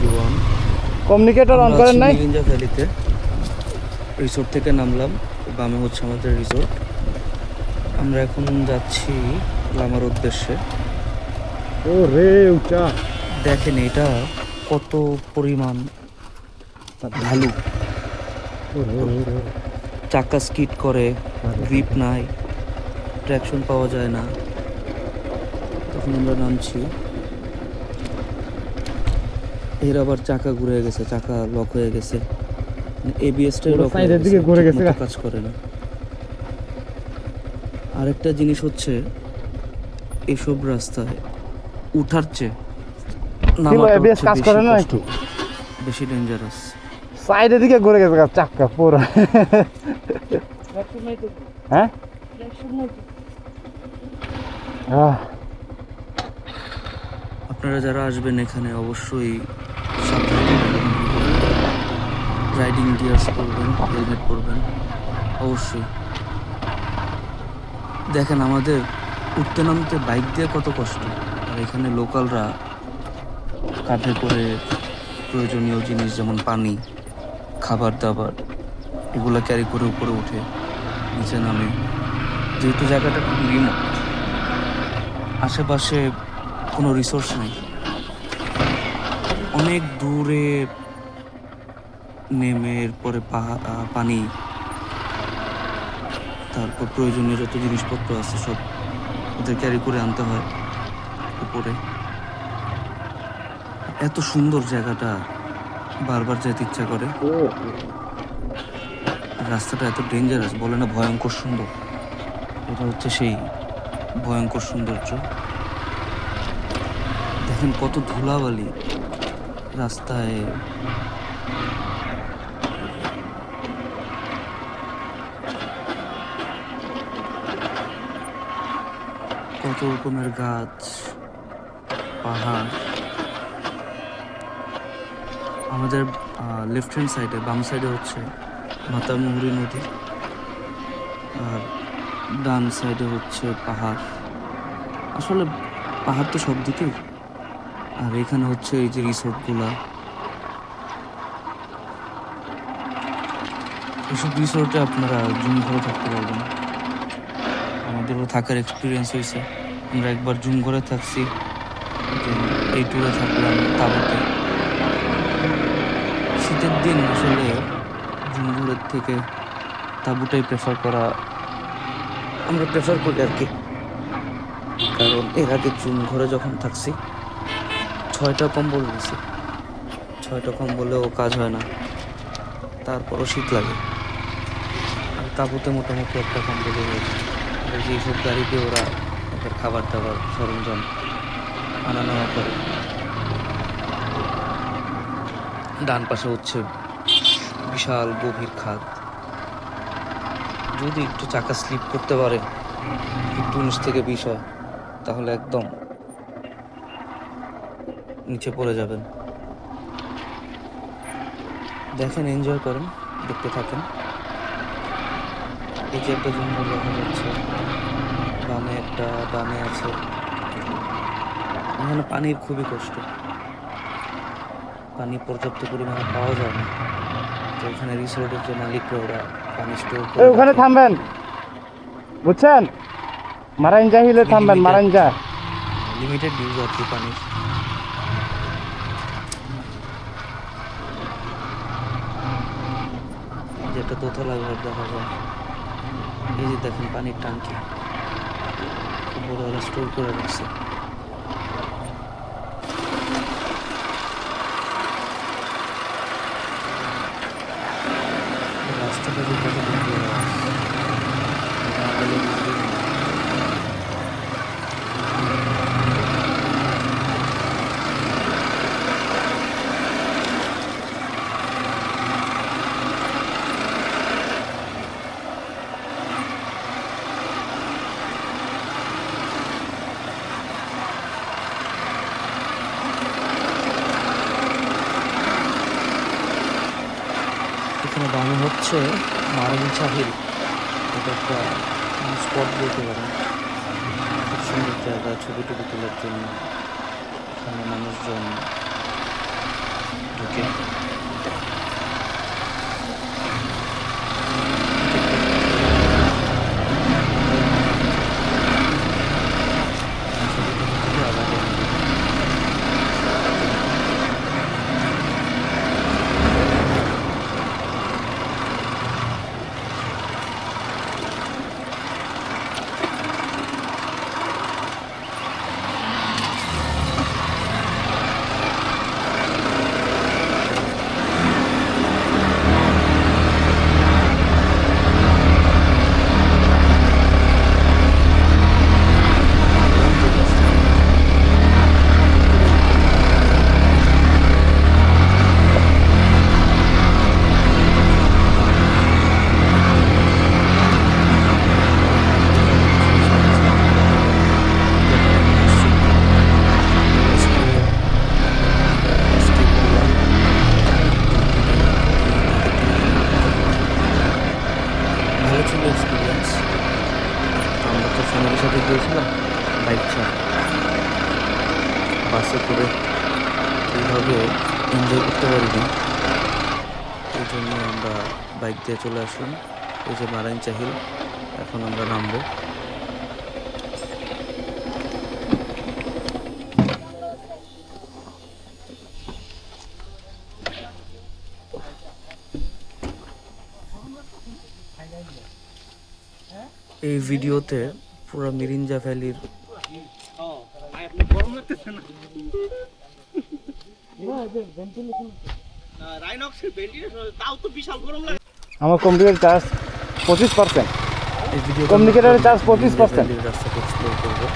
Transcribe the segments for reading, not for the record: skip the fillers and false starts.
Everyone, communicator on করেন নাই? Mirinja ভ্যালিতে resort থেকে নামলাম, বামে হচ্ছে আমাদের রিসোর্ট। আমরা এখন যাচ্ছি লামার উদ্দেশ্যে। ও রে উঁচা, দেখেন এটা কত পরিমাণ ঢালু। চাকা স্কিড করে, গ্রিপ নাই, ট্র্যাকশন পাওয়া যায় না। তখন আমরা নামছি, এর আবার চাকা ঘুরে গেছে, চাকা লক হয়ে গেছে, এবিএসটাই লক হয়ে গেছে, ঠিকমতো কাজ করে না। আরেকটা জিনিস হচ্ছে এসব রাস্তায় উঠার চেয়ে নামাটা এবিএস কাজ করে না নাকি? বেশি ডেঞ্জারাস। সাইডের দিকে ঘুরে গেছে চাক্কা পুরো। হ্যাঁ আপনারা যারা আসবেন এখানে অবশ্যই সাবধানে রাইডিং গিয়ার্স পরবেন, হেলমেট পরবেন অবশ্যই। দেখেন আমাদের উঠতে নামতে বাইক দিয়ে কত কষ্ট, আর এখানে লোকালরা কাঁধে করে প্রয়োজনীয় জিনিস যেমন পানি, খাবার দাবার এগুলো ক্যারি করে উপরে উঠে নিচে নামে। যেহেতু জায়গাটা খুব রিমোট, আশেপাশে কোনো রিসোর্স নেই, অনেক দূরে নেমে এরপরে পানি, তারপর প্রয়োজনীয় যত জিনিসপত্র আছে সব ওদের ক্যারি করে আনতে হয় উপরে। এত সুন্দর জায়গাটা, বারবার যেতে ইচ্ছা করে। রাস্তাটা এত ডেঞ্জারাস, বলে না ভয়ঙ্কর সুন্দর, এটা হচ্ছে সেই ভয়ঙ্কর সৌন্দর্য। দেখেন কত ধুলাবালি রাস্তায়, কত রকমের গাছ, পাহাড়। আমাদের লেফট হ্যান্ড সাইডে, বাম সাইডে হচ্ছে মাতামুহুরী নদী, আর ডান সাইডে হচ্ছে পাহাড়। আসলে পাহাড় তো সব দিকেই। আর এখানে হচ্ছে এই যে রিসোর্টগুলা, এসব রিসোর্টে আপনারা জুম ঘরে থাকতে পারবেন। আমাদেরও থাকার এক্সপিরিয়েন্স হয়েছে, আমরা একবার জুম ঘরে থাকছি, এই ট্যুরে থাকলাম তাঁবুতে। শীতের দিন আসলে জুম ঘরের থেকে তাঁবুটাই প্রেফার করা, আমরা প্রেফার করি আর কি। কারণ এর আগে জুম ঘরে যখন থাকছি 6টা কম্বল নিয়েছি, 6টা কম্বলেও কাজ হয় না, তারপরও শীত লাগে। আর তাঁবুতে মোটামুটি একটা কম্বল হয়েছে। আর যেসব গাড়িতে ওরা ওদের খাবার দাবার সরঞ্জাম আনা নেওয়া করে। ডান পাশে হচ্ছে বিশাল গভীর খাদ, যদি একটু চাকা স্লিপ করতে পারে, একটু 19 থেকে 20 হয়, তাহলে একদম নিচে পড়ে যাবেন। দেখেন, এনজয় করেন, দেখতে থাকেন। এই যে একটা জঙ্গল দেখা যাচ্ছে, বামে একটা, ডানে আছে। এখানে পানির খুবই কষ্ট, পানি পর্যাপ্ত পরিমাণে পাওয়া যায় না। তো এখানে রিসোর্টের যে মালিকরা, ওরা পানি স্টোর করে ওখানে থামবেন, বুঝছেন? মারাইনজা হিলে থামবেন, মারাইনজা লিমিটেড ইউজ আর কি পানির। যেটা দোতলা ঘর দেখা যায়, এই যে দেখেন পানির ট্যাঙ্কি, খুব বড় ওরা স্টোর করে রাখছে। রাস্তাটা যে কত এখানে বামে হচ্ছে মারাইনজা হিল, এটা একটা স্পট বলতে পারেন। খুব সুন্দর জায়গা ছবি টবি তোলার জন্য। এখানে মানুষজন ওকে এক্সপিরিয়েন্স। আমরা তো ফ্যামিলির সাথে গিয়েছিলাম বাইক ছাড়া, বাসে করে এইভাবে এনজয় করতে পারিনি, এই জন্য আমরা বাইক দিয়ে চলে আসলাম। এই যে মারাইন চাহিল, এখন আমরা নামবো। এই ভিডিওতে পুরো মিরিঞ্জা ভ্যালির আমার কম্পিউটার চার্জ 25%। এই ভিডিও কমিউনিকেটরের চার্জ 25%। রাস্তাটা এক্সপ্লোর করবো।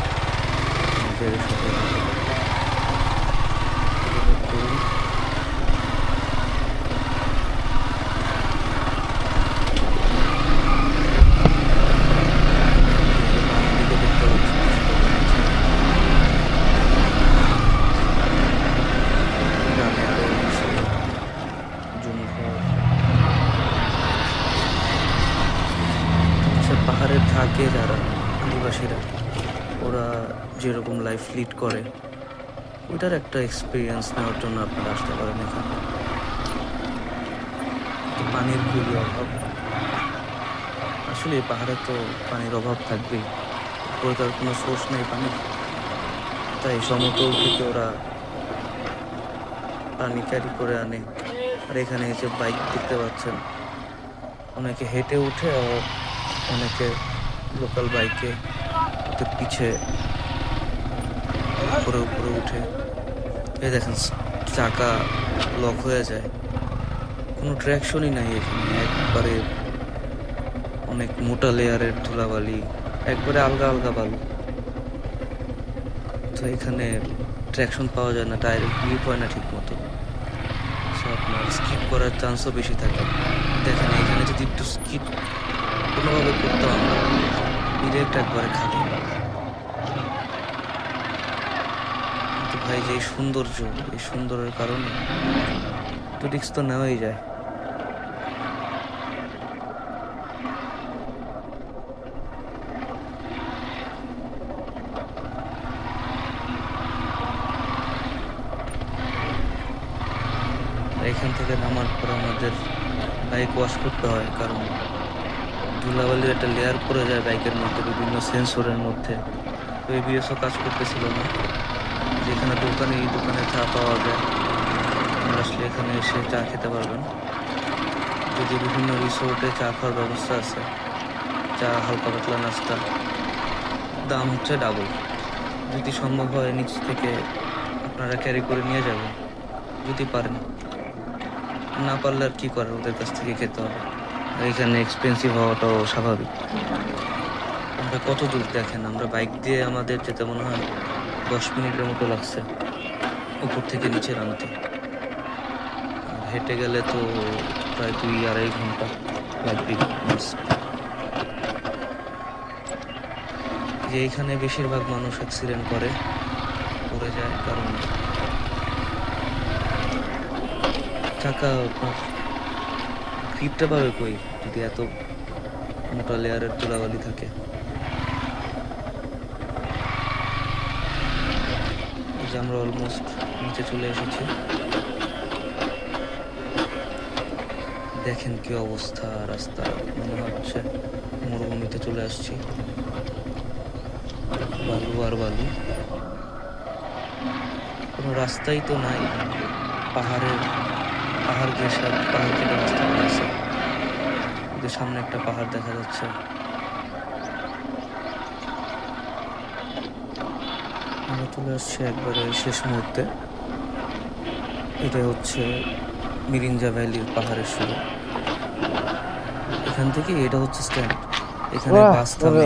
পাহাড়ে থাকে যারা আদিবাসীরা, ওরা যেরকম লাইফ লিড করে ওইটার একটা এক্সপিরিয়েন্স নেওয়ার জন্য আপনারা আসতে পারেন এখানে। পানির খুবই অভাব, আসলে এই পাহাড়ে তো পানির অভাব থাকবেই, উপরে তার কোনো সোর্স নেই পানি, তাই সমতল থেকে ওরা পানি ক্যারি করে আনে। আর এখানে এসে বাইক দেখতে পাচ্ছেন, অনেকে হেঁটে উঠে আর অনেকে লোকাল বাইকে পিছে উপরে উপরে উঠে। এই দেখেন চাকা লক হয়ে যায়, কোনো ট্র্যাকশনই নাই এখানে, একবারে অনেক মোটা লেয়ারের ধুলাবালি, একবারে আলগা আলগা বালু। তো এখানে ট্র্যাকশন পাওয়া যায় না, টায়ারের গ্রিপ হয় না ঠিক মতো, আপনার স্কিপ করার চান্সও বেশি থাকে। দেখেন এখানে যদি একটু স্কিপ কোনোভাবে করতাম আমরা, ডিরেক্ট একবারে খালি। কিন্তু ভাই যে সৌন্দর্য, এই সৌন্দর্যের কারণে তো রিস্ক তো নেওয়াই যায়। এখান থেকে নামার পর আমাদের বাইক ওয়াশ করতে হয়, কারণ ধুলাবালির একটা লেয়ার পড়ে যায় বাইকের মধ্যে, বিভিন্ন সেন্সরের মধ্যে। তো এবিএসও কাজ করতেছিল না। যেখানে এই দোকানে চা পাওয়া যায়, আপনারা আসলে এখানে এসে চা খেতে পারবেন। যদি বিভিন্ন রিসোর্টে চা খাওয়ার ব্যবস্থা আছে, চা হালকা পাতলা নাস্তা, দাম হচ্ছে ডাবল। যদি সম্ভব হয় নিচ থেকে আপনারা ক্যারি করে নিয়ে যাবেন, যদি পারেন। না পারলে আর কী করার, ওদের কাছ থেকে খেতে হবে। আর এখানে এক্সপেন্সিভ হওয়াটাও স্বাভাবিক। আমরা কত দূর দেখেন, আমরা বাইক দিয়ে আমাদের যেতে মনে হয় 10 মিনিটের মতো লাগছে উপর থেকে নিচে নামতে। হেঁটে গেলে তো প্রায় 2-2.5 ঘন্টা লাগবে। যে এখানে বেশিরভাগ মানুষ অ্যাক্সিডেন্ট করে পড়ে যায়, কারণ চাকা গ্রিপটা পাবে কই যদি এত মোটা লেয়ারের ধুলাবালি থাকে। যে আমরা অলমোস্ট নিচে চলে এসেছি, দেখেন কি অবস্থা রাস্তা, মনে হচ্ছে মরুভূমিতে চলে আসছি। বালু আর বালু, কোনো রাস্তাই তো নাই। পাহাড় ঘেঁষা, পাহাড় কেটে রাস্তা বানাইছে। ওদের সামনে একটা পাহাড় দেখা যাচ্ছে। আমরা চলে আসছি একবারে শেষ মুহূর্তে। এটা হচ্ছে মিরিঞ্জা ভ্যালির পাহাড়ের শুরু। এখান থেকে এটা হচ্ছে স্ট্যান্ড, এখানে বাস থামে,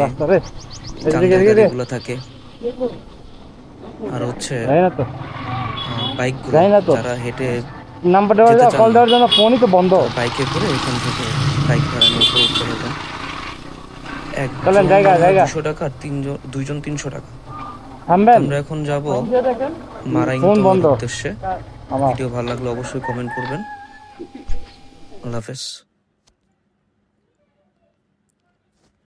গাড়িগুলো থাকে। আর হচ্ছে বাইকগুলো, যারা হেঁটে নাম্বারটা কল দেওয়ার জন্য ফোনই তো বন্ধ। বাইকে করে এখান থেকে বাইক ভাড়া নিয়ে উপরে উঠতে পারবেন। চলেন, জায়গা 200 টাকা, আর দুইজন 300 টাকা। থামবেন। আমরা এখন যাব মারাইং উদ্দেশ্যে। ভিডিও ভালো লাগলে অবশ্যই কমেন্ট করবেন। আল্লাহ হাফেজ।